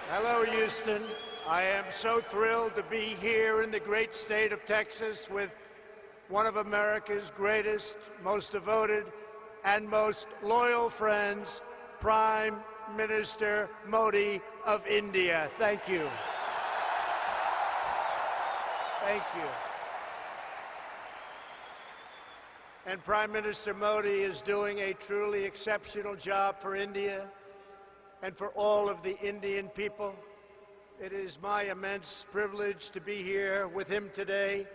Hello, Houston. I am so thrilled to be here in the great state of Texas with one of America's greatest, most devoted, and most loyal friends, Prime Minister Modi of India. Thank you. Thank you. And Prime Minister Modi is doing a truly exceptional job for India and for all of the Indian people. It is my immense privilege to be here with him today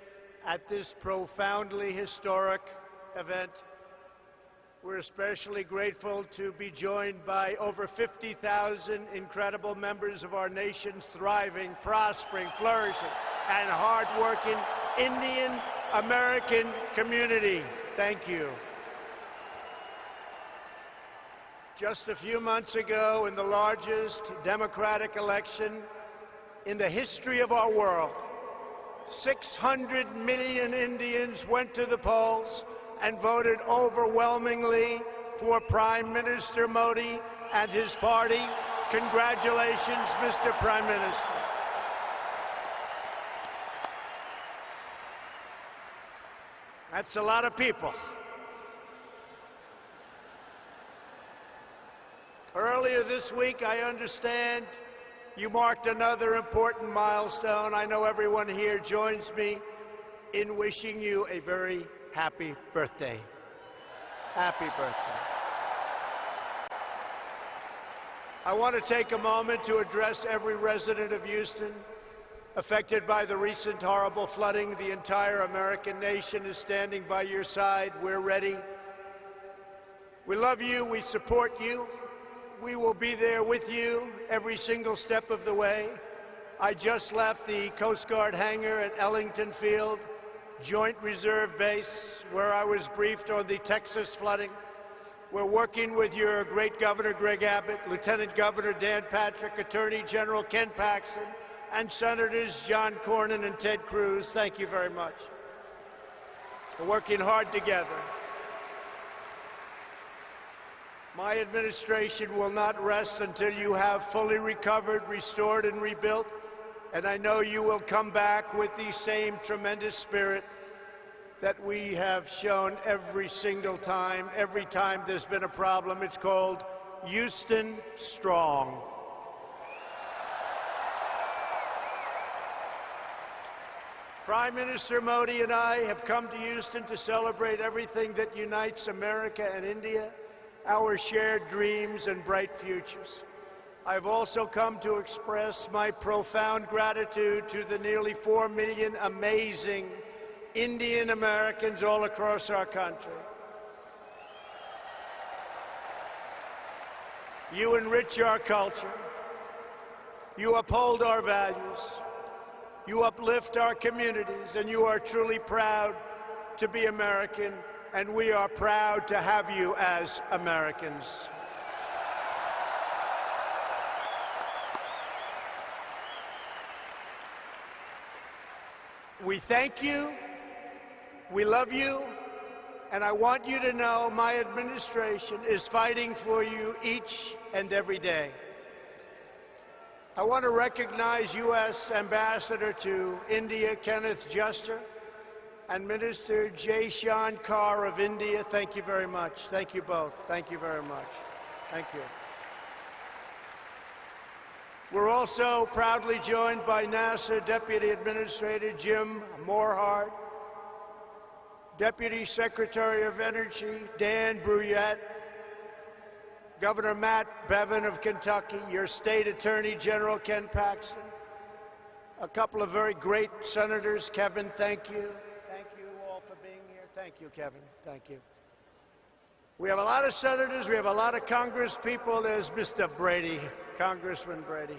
at this profoundly historic event. We're especially grateful to be joined by over 50,000 incredible members of our nation's thriving, prospering, flourishing, and hardworking Indian American community. Thank you. Just a few months ago, in the largest democratic election in the history of our world, 600 million Indians went to the polls and voted overwhelmingly for Prime Minister Modi and his party. Congratulations, Mr. Prime Minister. That's a lot of people. Earlier this week, I understand you marked another important milestone. I know everyone here joins me in wishing you a very happy birthday. Happy birthday. I want to take a moment to address every resident of Houston affected by the recent horrible flooding. The entire American nation is standing by your side. We're ready. We love you. We support you. We will be there with you every single step of the way. I just left the Coast Guard hangar at Ellington Field, Joint Reserve Base, where I was briefed on the Texas flooding. We're working with your great Governor Greg Abbott, Lieutenant Governor Dan Patrick, Attorney General Ken Paxton, and Senators John Cornyn and Ted Cruz. Thank you very much. We're working hard together. My administration will not rest until you have fully recovered, restored, and rebuilt. And I know you will come back with the same tremendous spirit that we have shown every single time. Every time there's been a problem, it's called Houston Strong. Prime Minister Modi and I have come to Houston to celebrate everything that unites America and India, our shared dreams and bright futures. I've also come to express my profound gratitude to the nearly 4 million amazing Indian Americans all across our country. You enrich our culture. You uphold our values. You uplift our communities, and you are truly proud to be American, and we are proud to have you as Americans. We thank you, we love you, and I want you to know my administration is fighting for you each and every day. I want to recognize U.S. Ambassador to India, Kenneth Juster, and Minister Jaishankar of India. Thank you very much. Thank you both. Thank you very much. Thank you. We're also proudly joined by NASA Deputy Administrator Jim Morehart, Deputy Secretary of Energy Dan Brouillette, Governor Matt Bevin of Kentucky, your State Attorney General Ken Paxton, a couple of very great senators. Kevin, thank you. Thank you all for being here. Thank you, Kevin. Thank you. We have a lot of senators. We have a lot of Congress people. There's Mr. Brady, Congressman Brady.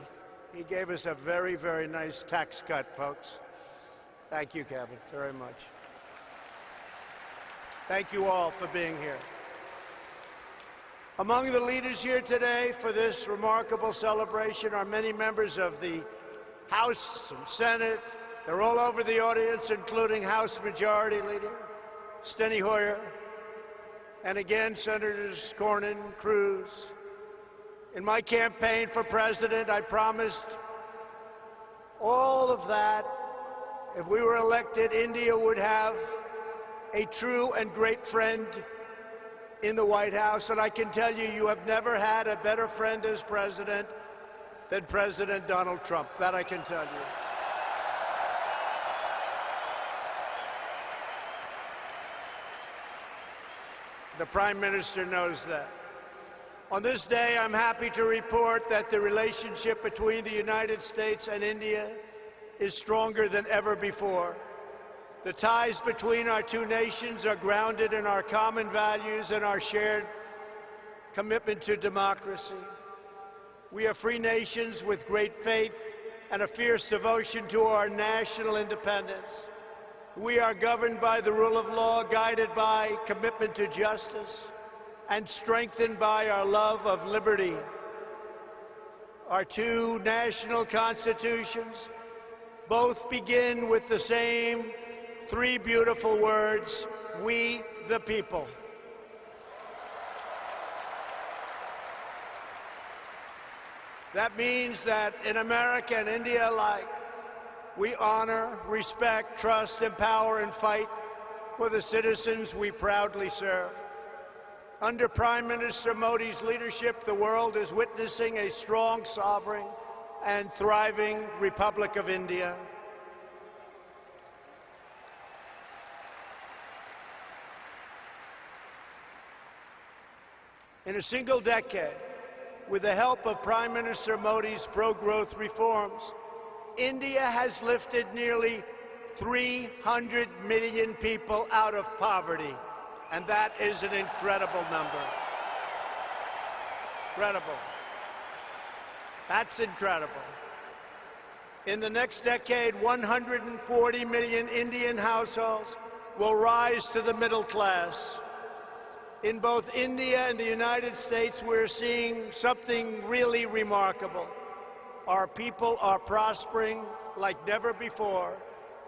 He gave us a very, very nice tax cut, folks. Thank you, Kevin, very much. Thank you all for being here. Among the leaders here today for this remarkable celebration are many members of the House and Senate. They're all over the audience, including House Majority Leader Steny Hoyer, and again, Senators Cornyn, Cruz, In my campaign for president, I promised all of that. If we were elected, India would have a true and great friend in the White House. And I can tell you, you have never had a better friend as president than President Donald Trump. That I can tell you. The Prime Minister knows that. On this day, I'm happy to report that the relationship between the United States and India is stronger than ever before. The ties between our two nations are grounded in our common values and our shared commitment to democracy. We are free nations with great faith and a fierce devotion to our national independence. We are governed by the rule of law, guided by commitment to justice, and strengthened by our love of liberty. Our two national constitutions both begin with the same three beautiful words: we the people. That means that in America and India alike, we honor, respect, trust, empower, and fight for the citizens we proudly serve. Under Prime Minister Modi's leadership, the world is witnessing a strong, sovereign, and thriving Republic of India. In a single decade, with the help of Prime Minister Modi's pro-growth reforms, India has lifted nearly 300 million people out of poverty, and that is an incredible number. Incredible. That's incredible. In the next decade, 140 million Indian households will rise to the middle class. In both India and the United States, we're seeing something really remarkable. Our people are prospering like never before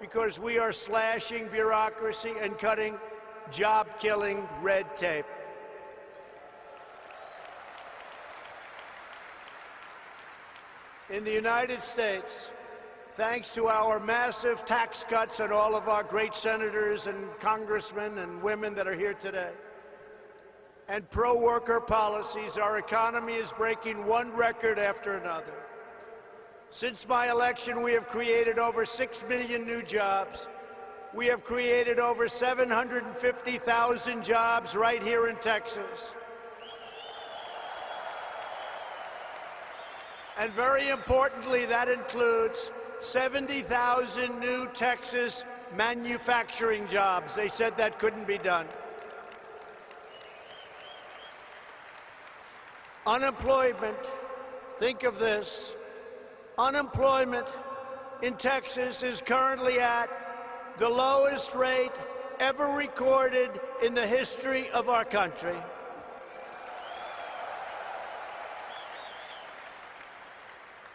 because we are slashing bureaucracy and cutting job-killing red tape. In the United States, thanks to our massive tax cuts and all of our great senators and congressmen and women that are here today, and pro-worker policies, our economy is breaking one record after another. Since my election, we have created over 6 million new jobs. We have created over 750,000 jobs right here in Texas. And very importantly, that includes 70,000 new Texas manufacturing jobs. They said that couldn't be done. Unemployment, think of this, unemployment in Texas is currently at the lowest rate ever recorded in the history of our country.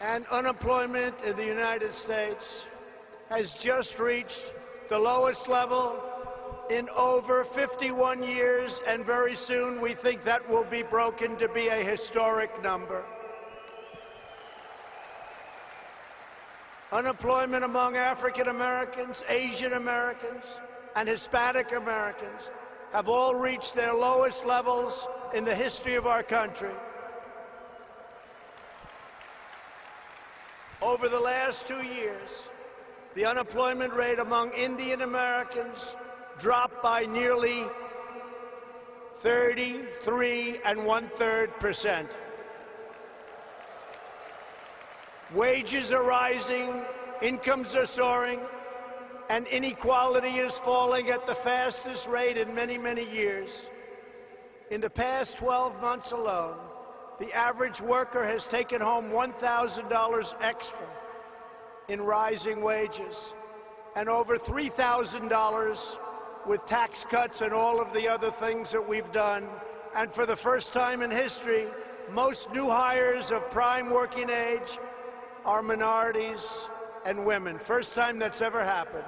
And unemployment in the United States has just reached the lowest level in over 51 years, and very soon we think that will be broken to be a historic number. Unemployment among African Americans, Asian Americans, and Hispanic Americans have all reached their lowest levels in the history of our country. Over the last 2 years, the unemployment rate among Indian Americans dropped by nearly 33 1/3%. Wages are rising, incomes are soaring, and inequality is falling at the fastest rate in many, many years. In the past 12 months alone, the average worker has taken home $1,000 extra in rising wages, and over $3,000 with tax cuts and all of the other things that we've done. And for the first time in history, most new hires of prime working age are minorities and women. First time that's ever happened.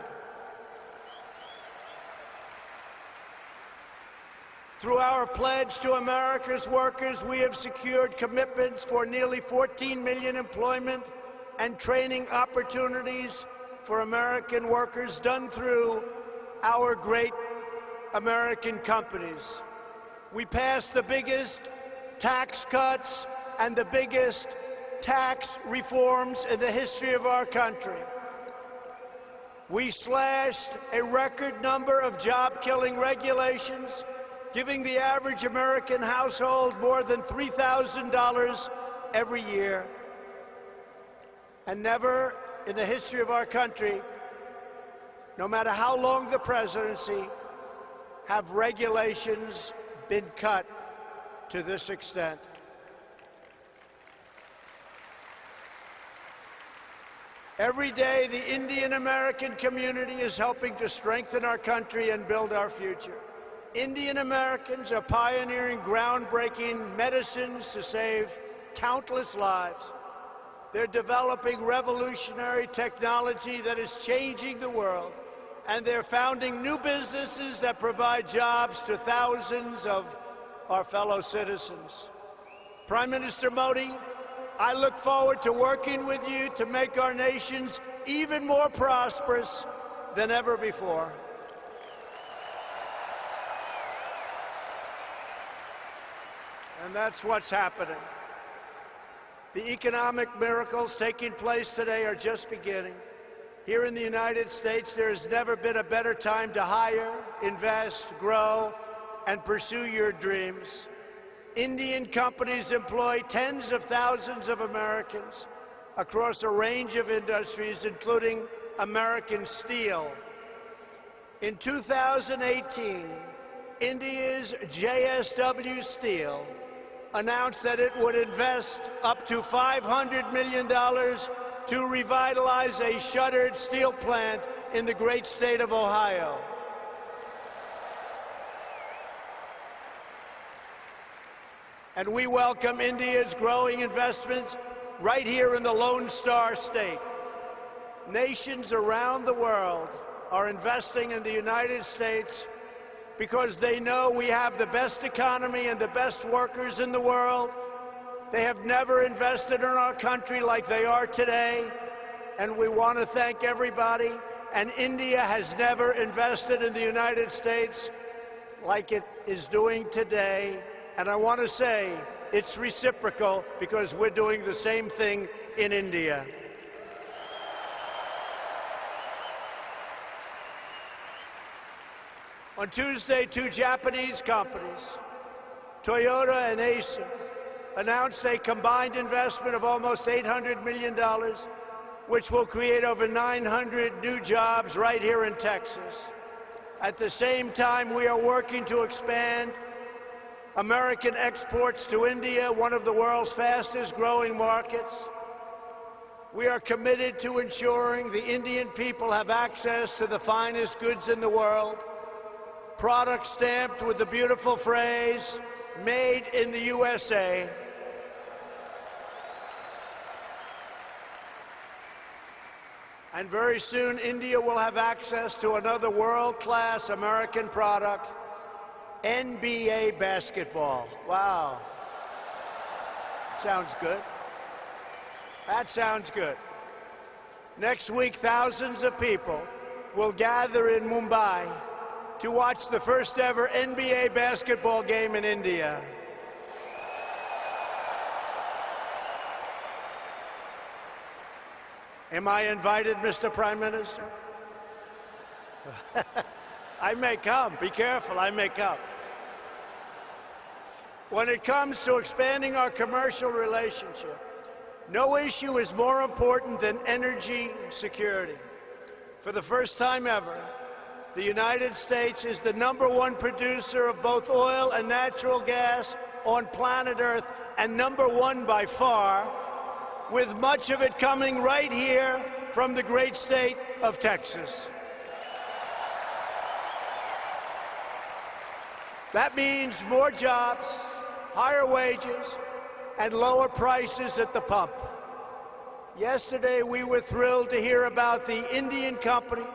Through our pledge to America's workers, we have secured commitments for nearly 14 million employment and training opportunities for American workers done through our great American companies. We passed the biggest tax cuts and the biggest tax reforms in the history of our country. We slashed a record number of job-killing regulations, giving the average American household more than $3,000 every year. And never in the history of our country, no matter how long the presidency, have regulations been cut to this extent. Every day, the Indian American community is helping to strengthen our country and build our future. Indian Americans are pioneering groundbreaking medicines to save countless lives. They're developing revolutionary technology that is changing the world, and they're founding new businesses that provide jobs to thousands of our fellow citizens. Prime Minister Modi, I look forward to working with you to make our nations even more prosperous than ever before. And that's what's happening. The economic miracles taking place today are just beginning. Here in the United States, there has never been a better time to hire, invest, grow, and pursue your dreams. Indian companies employ tens of thousands of Americans across a range of industries, including American steel. In 2018, India's JSW Steel announced that it would invest up to $500 million to revitalize a shuttered steel plant in the great state of Ohio. And we welcome India's growing investments right here in the Lone Star State. Nations around the world are investing in the United States because they know we have the best economy and the best workers in the world. They have never invested in our country like they are today, and we want to thank everybody. And India has never invested in the United States like it is doing today. And I want to say it's reciprocal because we're doing the same thing in India. On Tuesday, two Japanese companies, Toyota and Acer, announced a combined investment of almost $800 million, which will create over 900 new jobs right here in Texas. At the same time, we are working to expand American exports to India, one of the world's fastest growing markets. We are committed to ensuring the Indian people have access to the finest goods in the world, products stamped with the beautiful phrase, "Made in the USA." And very soon, India will have access to another world-class American product, NBA basketball. Wow. Sounds good. That sounds good. Next week, thousands of people will gather in Mumbai to watch the first ever NBA basketball game in India. Am I invited, Mr. Prime Minister? I may come. Be careful, I may come. When it comes to expanding our commercial relationship, no issue is more important than energy security. For the first time ever, the United States is the #1 producer of both oil and natural gas on planet Earth, and #1 by far, with much of it coming right here from the great state of Texas. That means more jobs, higher wages, and lower prices at the pump. Yesterday, we were thrilled to hear about the Indian company,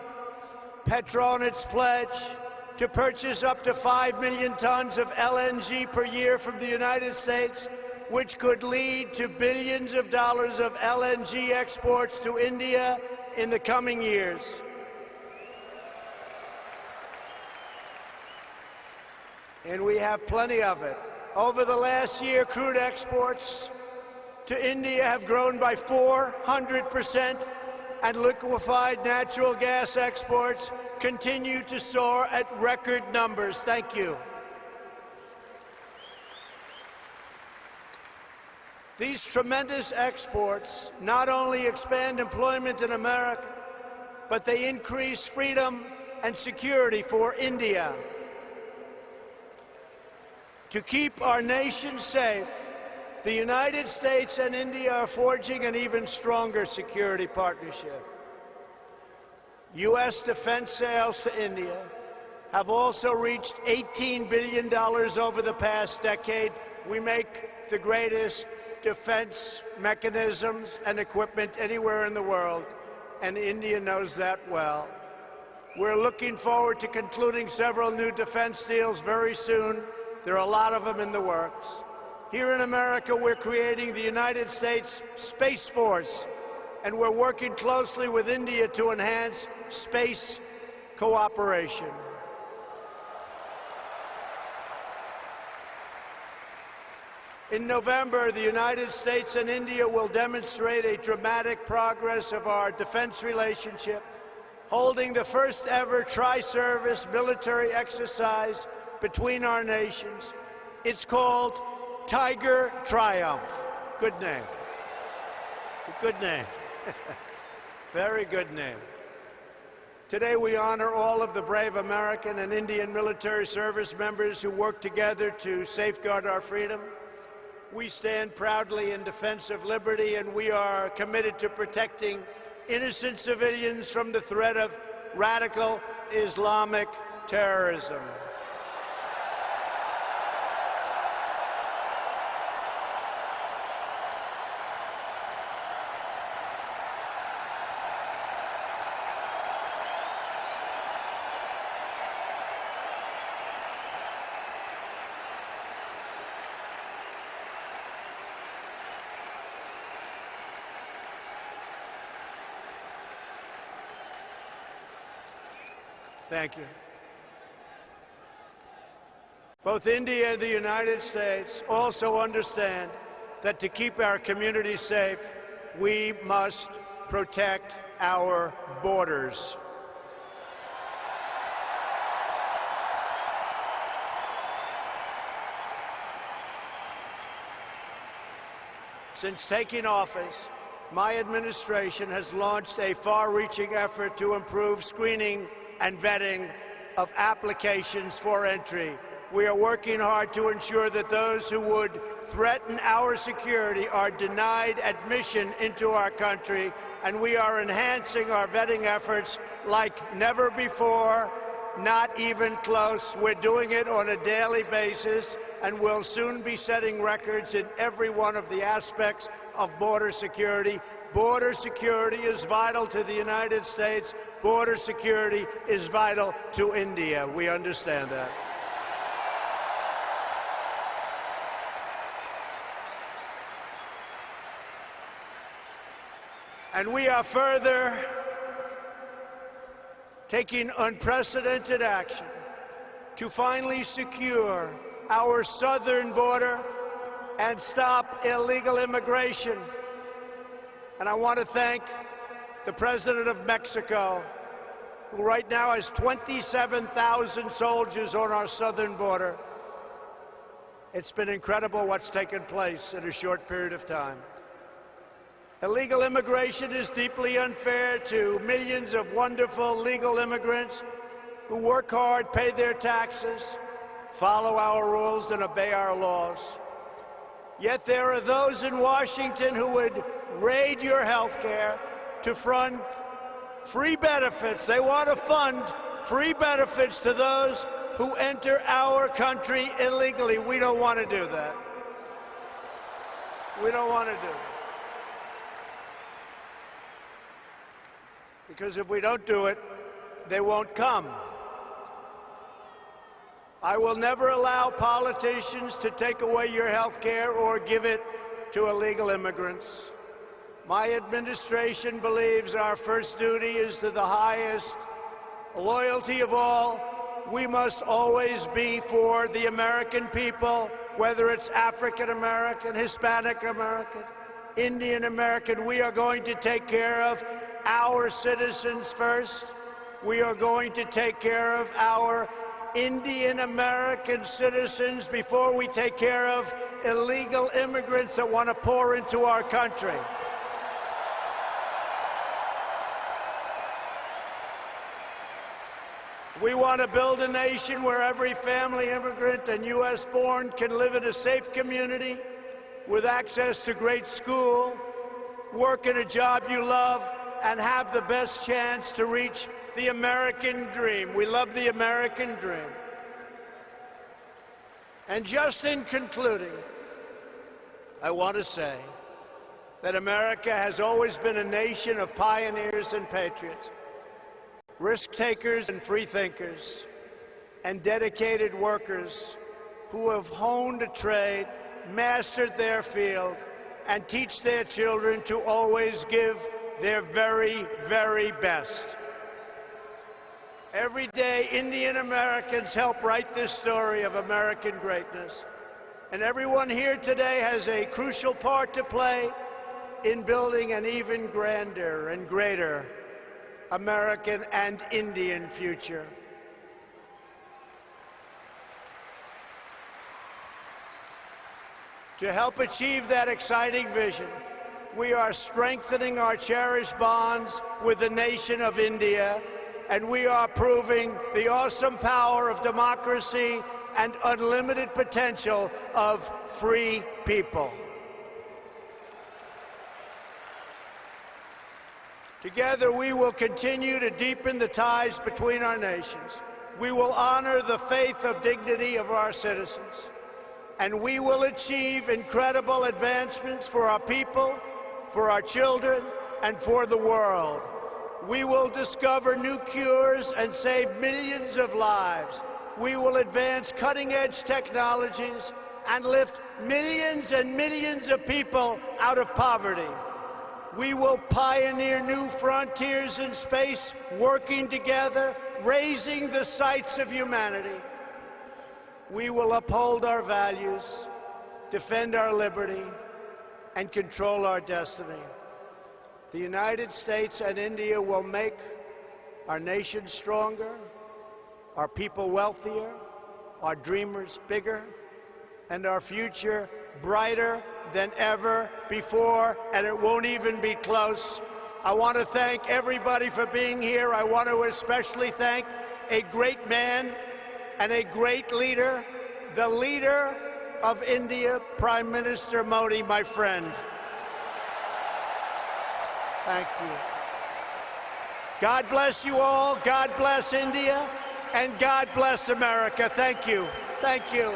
Petronet's pledge to purchase up to 5 million tons of LNG per year from the United States, which could lead to billions of dollars of LNG exports to India in the coming years. And we have plenty of it. Over the last year, crude exports to India have grown by 400%, and liquefied natural gas exports continue to soar at record numbers. Thank you. These tremendous exports not only expand employment in America, but they increase freedom and security for India. To keep our nation safe, the United States and India are forging an even stronger security partnership. U.S. defense sales to India have also reached $18 billion over the past decade. We make the greatest defense mechanisms and equipment anywhere in the world, and India knows that well. We're looking forward to concluding several new defense deals very soon. There are a lot of them in the works. Here in America, we're creating the United States Space Force, and we're working closely with India to enhance space cooperation. In November, the United States and India will demonstrate a dramatic progress of our defense relationship, holding the first ever tri-service military exercise between our nations. It's called Tiger Triumph. Good name. It's a good name. Very good name. Today we honor all of the brave American and Indian military service members who work together to safeguard our freedom. We stand proudly in defense of liberty, and we are committed to protecting innocent civilians from the threat of radical Islamic terrorism. Thank you. Both India and the United States also understand that to keep our communities safe, we must protect our borders. Since taking office, my administration has launched a far-reaching effort to improve screening and vetting of applications for entry. We are working hard to ensure that those who would threaten our security are denied admission into our country, and we are enhancing our vetting efforts like never before, not even close. We're doing it on a daily basis, and we'll soon be setting records in every one of the aspects of border security. Border security is vital to the United States. Border security is vital to India. We understand that. And we are further taking unprecedented action to finally secure our southern border and stop illegal immigration. And I want to thank the President of Mexico, who right now has 27,000 soldiers on our southern border. It's been incredible what's taken place in a short period of time. Illegal immigration is deeply unfair to millions of wonderful legal immigrants who work hard, pay their taxes, follow our rules, and obey our laws. Yet there are those in Washington who would raid your health care to fund free benefits. They want to fund free benefits to those who enter our country illegally. We don't want to do that. We don't want to do it. Because if we don't do it, they won't come. I will never allow politicians to take away your health care or give it to illegal immigrants. My administration believes our first duty is to the highest loyalty of all. We must always be for the American people, whether it's African American, Hispanic American, Indian American. We are going to take care of our citizens first. We are going to take care of our Indian American citizens before we take care of illegal immigrants that want to pour into our country. We want to build a nation where every family immigrant and U.S. born can live in a safe community with access to great school, work in a job you love, and have the best chance to reach the American dream. We love the American dream. And just in concluding, I want to say that America has always been a nation of pioneers and patriots, risk-takers and free-thinkers, and dedicated workers who have honed a trade, mastered their field, and teach their children to always give their very, very best. Every day, Indian Americans help write this story of American greatness, and everyone here today has a crucial part to play in building an even grander and greater American and Indian future. To help achieve that exciting vision, we are strengthening our cherished bonds with the nation of India, and we are proving the awesome power of democracy and unlimited potential of free people. Together, we will continue to deepen the ties between our nations. We will honor the faith of dignity of our citizens, and we will achieve incredible advancements for our people, for our children, and for the world. We will discover new cures and save millions of lives. We will advance cutting-edge technologies and lift millions and millions of people out of poverty. We will pioneer new frontiers in space, working together, raising the sights of humanity. We will uphold our values, defend our liberty, and control our destiny. The United States and India will make our nation stronger, our people wealthier, our dreamers bigger, and our future brighter than ever before, and it won't even be close. I want to thank everybody for being here. I want to especially thank a great man and a great leader, the leader of India, Prime Minister Modi, my friend. Thank you. God bless you all. God bless India, and God bless America. Thank you. Thank you.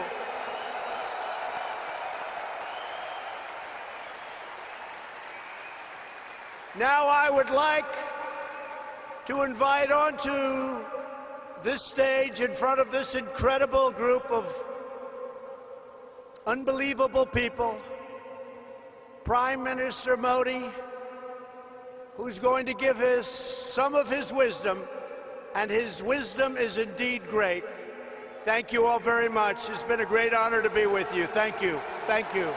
Now I would like to invite onto this stage, in front of this incredible group of unbelievable people, Prime Minister Modi, who's going to give some of his wisdom, and his wisdom is indeed great. Thank you all very much. It's been a great honor to be with you. Thank you. Thank you.